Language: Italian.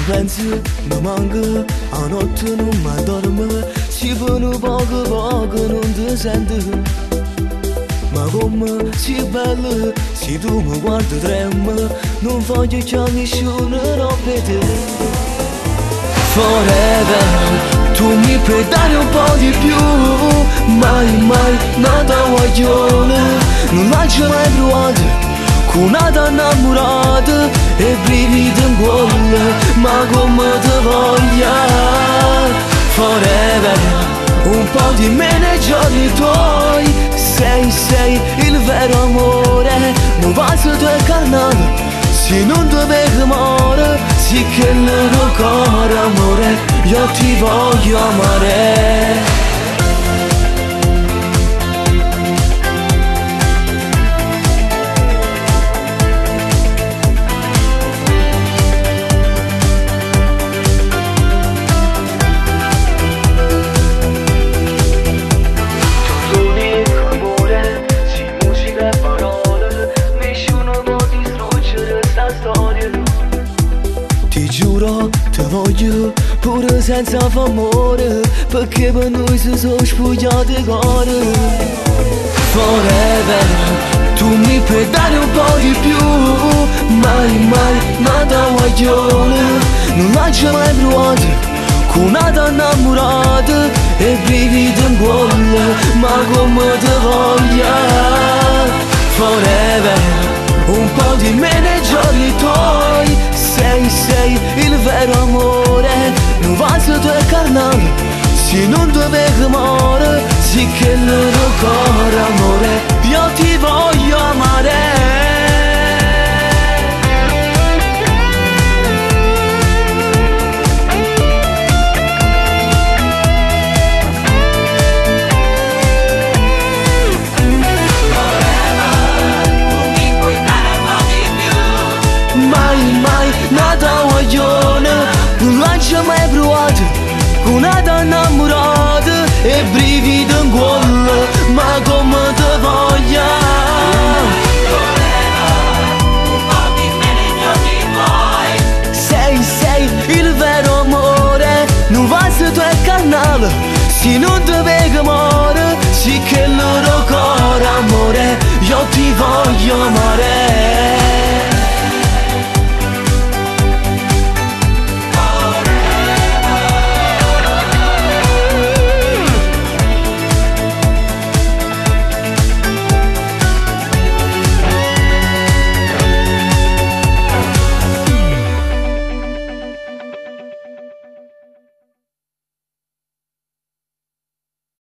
pensi, mi manca, a notte non mi dormo, si fanno poco non ti sento. Ma come si bella, se tu mi guardi trema, non voglio che nessuno lo vede. Forever, tu mi puoi dare un po' di più, mai nata guaglione, non lascio mai provato, con una donna innamorata e brividi in cuore, ma come ti voglio. Forever, un po' di me nei giorni tuoi, sei il vero amore, non basta tuo carnale, se non dovevi morire, sì che il cuore amore, io ti voglio amare. Ti giuro, ti voglio pure senza amore, perché per noi si sono spugliate le cuore. Forever, tu mi puoi dare un po' di più, mai nata guaglione, non lascio mai provato, con una donna innamorata e brividi in cuore, ma come ti voglio. Forever, un po' di me nei giorni tuoi, sei il vero amore, non basta tuo carnale, se non dovevi morire, sì che il cuore amore, io ti voglio amare. Nata guaglione, non lascia mai provato, con una donna innamorata e brividi in cuore, ma come ti voglio. Un po' di me nei giorni tuoi, sei il vero amore, non basta tuo carnale, se non dovevi morire, sì che il loro cuore amore, io ti voglio amare.